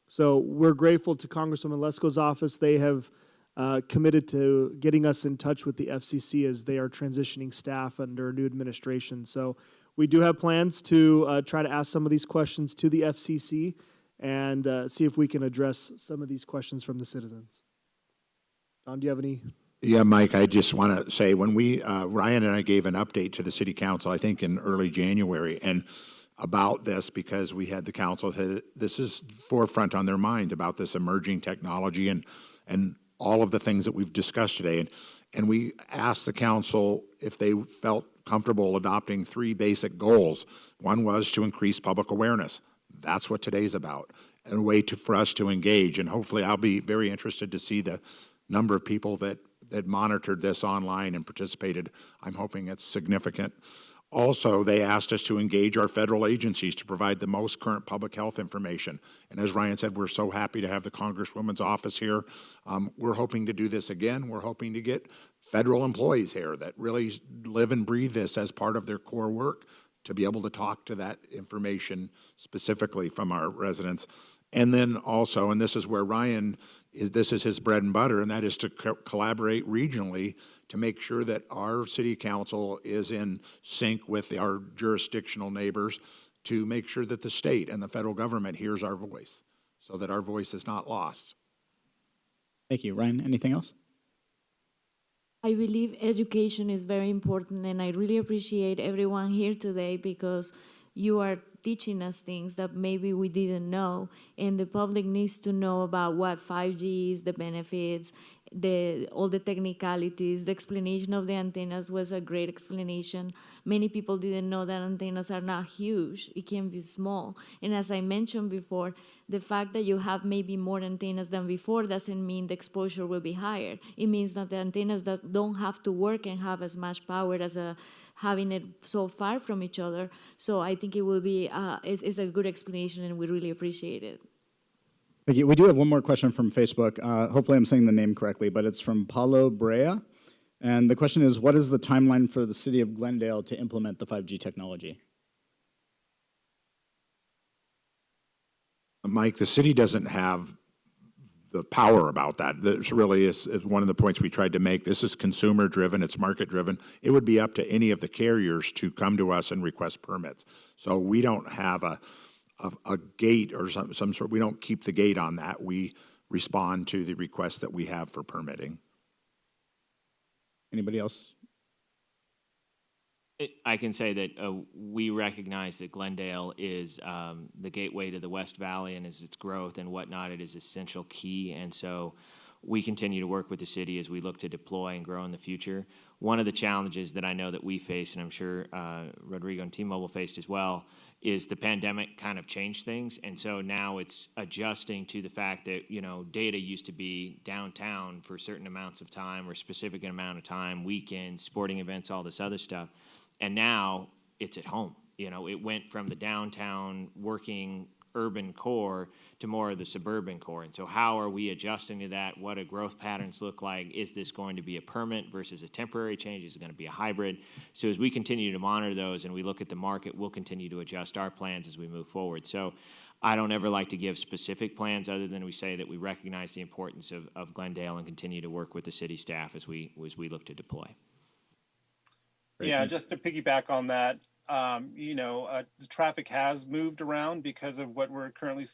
So we're grateful to Congresswoman Lesko's office. They have committed to getting us in touch with the FCC as they are transitioning staff under a new administration. So we do have plans to try to ask some of these questions to the FCC and see if we can address some of these questions from the citizens. Don, do you have any? Yeah, Mike, I just want to say when Ryan and I gave an update to the city council, I think in early January, and about this because we had the council, this is forefront on their mind about this emerging technology and all of the things that we've discussed today. And we asked the council if they felt comfortable adopting 3 basic goals. One was to increase public awareness. That's what today's about, and a way for us to engage. And hopefully I'll be very interested to see the number of people that monitored this online and participated. I'm hoping it's significant. Also, they asked us to engage our federal agencies to provide the most current public health information. And as Ryan said, we're so happy to have the Congresswoman's office here. We're hoping to do this again. We're hoping to get federal employees here that really live and breathe this as part of their core work to be able to talk to that information specifically from our residents. And then also, and this is where this is his bread and butter, and that is to collaborate regionally to make sure that our city council is in sync with our jurisdictional neighbors to make sure that the state and the federal government hears our voice so that our voice is not lost. Thank you. Ryan, anything else? I believe education is very important, and I really appreciate everyone here today because you are teaching us things that maybe we didn't know, and the public needs to know about what 5G is, the benefits, all the technicalities. The explanation of the antennas was a great explanation. Many people didn't know that antennas are not huge. It can be small. And as I mentioned before, the fact that you have maybe more antennas than before doesn't mean the exposure will be higher. It means that the antennas that don't have to work and have as much power as having it so far from each other. So I think it will be is a good explanation, and we really appreciate it. Thank you. We do have one more question from Facebook. Hopefully I'm saying the name correctly, but it's from Paulo Brea. And the question is, what is the timeline for the city of Glendale to implement the 5G technology? Mike, the city doesn't have the power about that. This really is one of the points we tried to make. This is consumer-driven, it's market-driven. It would be up to any of the carriers to come to us and request permits. So we don't have a gate or some sort, we don't keep the gate on that. We respond to the requests that we have for permitting. Anybody else? I can say that we recognize that Glendale is the gateway to the West Valley, and as its growth and whatnot, it is essential key. And so we continue to work with the city as we look to deploy and grow in the future. One of the challenges that I know that we face, and I'm sure Rodrigo and T-Mobile faced as well, is the pandemic kind of changed things. And so now it's adjusting to the fact that, data used to be downtown for certain amounts of time or specific amount of time, weekends, sporting events, all this other stuff. And now it's at home. It went from the downtown working urban core to more of the suburban core. And so how are we adjusting to that? What do growth patterns look like? Is this going to be a permanent versus a temporary change? Is it going to be a hybrid? So as we continue to monitor those and we look at the market, we'll continue to adjust our plans as we move forward. So I don't ever like to give specific plans other than we say that we recognize the importance of Glendale and continue to work with the city staff as we look to deploy. Great. Yeah, just to piggyback on that, the traffic has moved around because of what we're currently,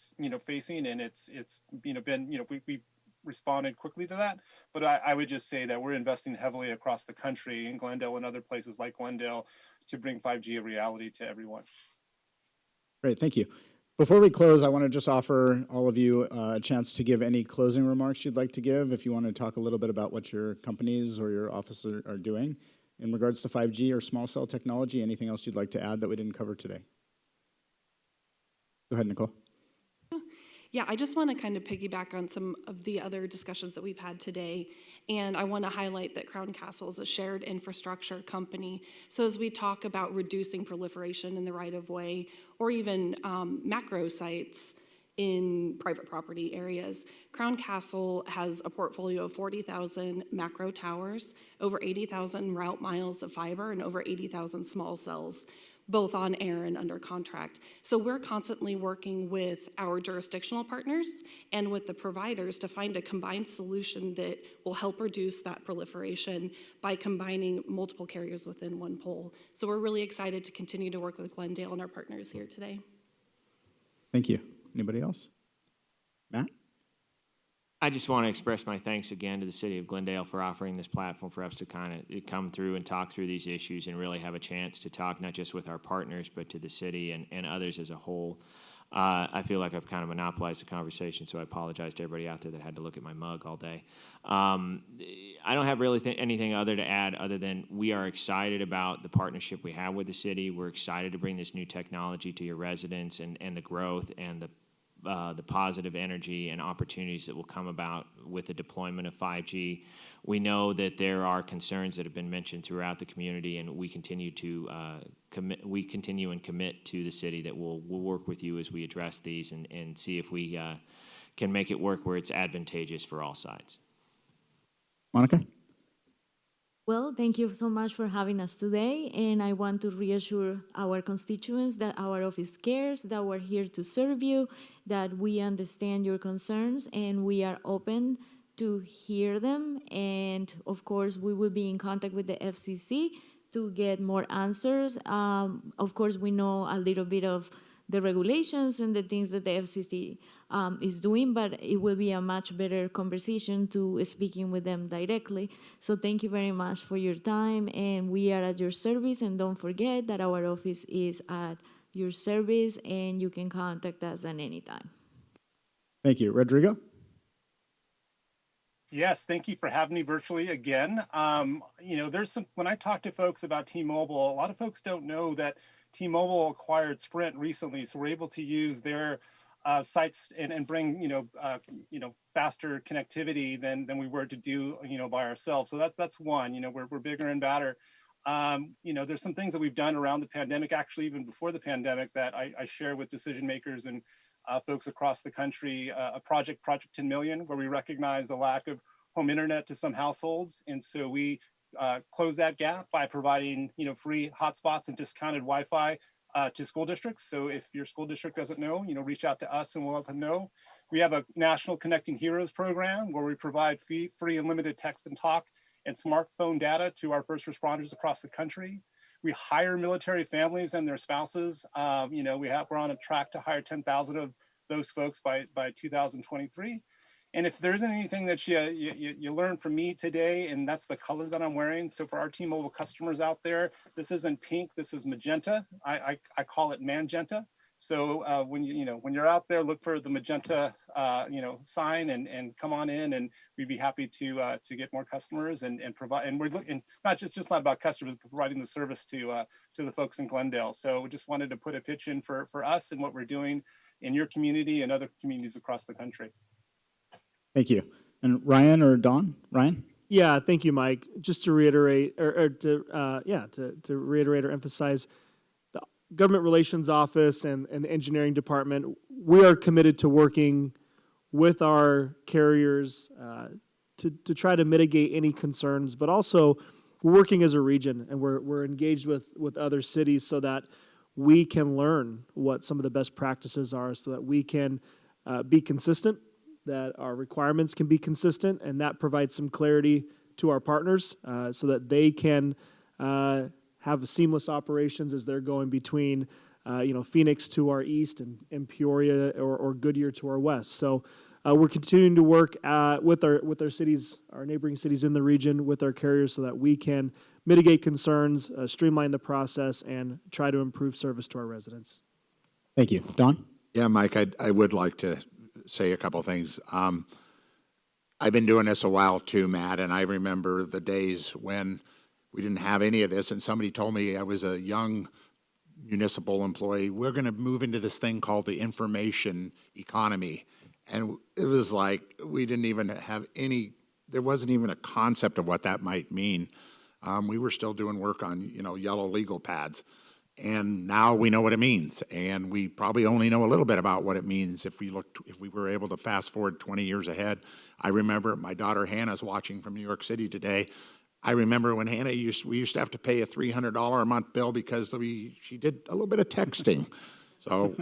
facing, and it's been, we responded quickly to that. But I would just say that we're investing heavily across the country in Glendale and other places like Glendale to bring 5G a reality to everyone. Great, thank you. Before we close, I want to just offer all of you a chance to give any closing remarks you'd like to give. If you want to talk a little bit about what your companies or your office are doing in regards to 5G or small cell technology, anything else you'd like to add that we didn't cover today? Go ahead, Nicole. Yeah, I just want to kind of piggyback on some of the other discussions that we've had today And I want to highlight that Crown Castle is a shared infrastructure company. So as we talk about reducing proliferation in the right-of-way, or even macro sites in private property areas, Crown Castle has a portfolio of 40,000 macro towers, over 80,000 route miles of fiber, and over 80,000 small cells, both on air and under contract. So we're constantly working with our jurisdictional partners and with the providers to find a combined solution that will help reduce that proliferation by combining multiple carriers within one pole. So we're really excited to continue to work with Glendale and our partners here today. Thank you. Anybody else? Matt? I just want to express my thanks again to the city of Glendale for offering this platform for us to kind of come through and talk through these issues and really have a chance to talk not just with our partners, but to the city and others as a whole. I feel like I've kind of monopolized the conversation, so I apologize to everybody out there that had to look at my mug all day. I don't have really anything other to add other than we are excited about the partnership we have with the city. We're excited to bring this new technology to your residents and the growth and the positive energy and opportunities that will come about with the deployment of 5G. We know that there are concerns that have been mentioned throughout the community, and we continue to commit to the city that we'll work with you as we address these and see if we can make it work where it's advantageous for all sides. Monica? Well, thank you so much for having us today, and I want to reassure our constituents that our office cares, that we're here to serve you, that we understand your concerns, and we are open to hear them. And of course, we will be in contact with the FCC to get more answers. Of course, we know a little bit of the regulations and the things that the FCC is doing, but it will be a much better conversation to speaking with them directly. So thank you very much for your time, and we are at your service. And don't forget that our office is at your service, and you can contact us at any time. Thank you. Rodrigo? Yes, thank you for having me virtually again. When I talk to folks about T-Mobile, a lot of folks don't know that T-Mobile acquired Sprint recently, so we're able to use their sites and bring faster connectivity than we were to do by ourselves. So that's one. We're bigger and badder. There's some things that we've done around the pandemic, actually even before the pandemic, that I share with decision makers and folks across the country. A project 10 Million, where we recognize the lack of home internet to some households, and so we close that gap by providing free hotspots and discounted Wi-Fi to school districts. So if your school district doesn't know, reach out to us and we'll let them know. We have a National Connecting Heroes program where we provide free and limited text and talk and smartphone data to our first responders across the country. We hire military families and their spouses. We're on a track to hire 10,000 of those folks by 2023. And if there isn't anything that you learn from me today, and that's the color that I'm wearing. So for our T-Mobile customers out there, this isn't pink, this is magenta. I call it mangenta. So when you're out there, look for the magenta sign and come on in, and we'd be happy to get more customers and provide. And we're looking not about customers, but providing the service to the folks in Glendale. So we just wanted to put a pitch in for us and what we're doing in your community and other communities across the country. Thank you. And Ryan or Don? Ryan? Yeah, thank you, Mike. Just to reiterate, to reiterate or emphasize, the Government Relations Office and the Engineering Department, we are committed to working with our carriers to try to mitigate any concerns, but also we're working as a region, and we're engaged with other cities so that we can learn what some of the best practices are, so that we can be consistent, that our requirements can be consistent, and that provides some clarity to our partners so that they can have seamless operations as they're going between Phoenix to our east and Peoria or Goodyear to our west. So we're continuing to work with our cities, our neighboring cities in the region, with our carriers, so that we can mitigate concerns, streamline the process, and try to improve service to our residents. Thank you. Don? Yeah, Mike, I would like to say a couple things. I've been doing this a while too, Matt, and I remember the days when we didn't have any of this, and somebody told me, I was a young municipal employee, we're going to move into this thing called the information economy. And it was like we didn't even have any there wasn't even a concept of what that might mean. We were still doing work on, yellow legal pads. And now we know what it means, and we probably only know a little bit about what it means if we were able to fast forward 20 years ahead. I remember my daughter Hannah's watching from New York City today. I remember when we used to have to pay a $300 a month bill because she did a little bit of texting. So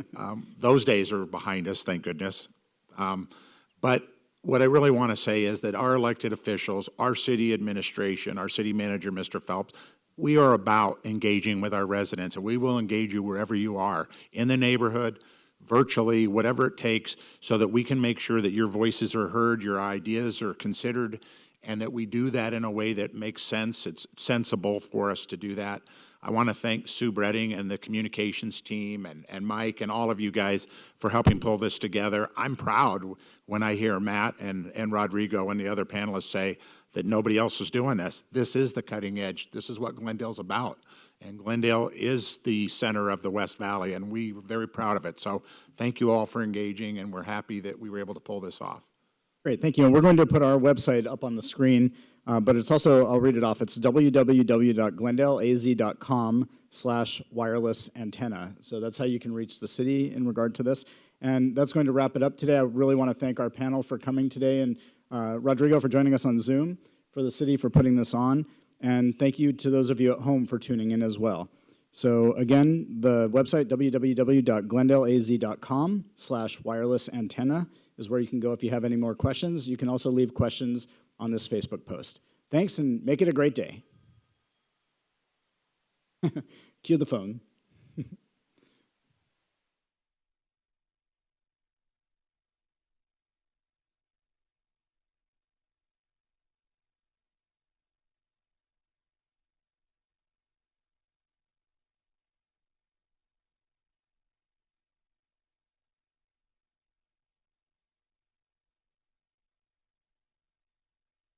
those days are behind us, thank goodness. But what I really want to say is that our elected officials, our city administration, our city manager, Mr. Phelps, we are about engaging with our residents, and we will engage you wherever you are, in the neighborhood, virtually, whatever it takes, so that we can make sure that your voices are heard, your ideas are considered, and that we do that in a way that makes sense. It's sensible for us to do that. I want to thank Sue Bredding and the communications team and Mike and all of you guys for helping pull this together. I'm proud when I hear Matt and Rodrigo and the other panelists say that nobody else is doing this. This is the cutting edge. This is what Glendale's about. And Glendale is the center of the West Valley, and we're very proud of it. So thank you all for engaging, and we're happy that we were able to pull this off. Great, thank you. And we're going to put our website up on the screen, but it's also, I'll read it off. It's www.glendaleaz.com/wireless antenna. So that's how you can reach the city in regard to this. And that's going to wrap it up today. I really want to thank our panel for coming today, and Rodrigo for joining us on Zoom, for the city for putting this on, and thank you to those of you at home for tuning in as well. So again, the website, www.glendaleaz.com/wireless antenna, is where you can go if you have any more questions. You can also leave questions on this Facebook post. Thanks, and make it a great day. Cue the phone.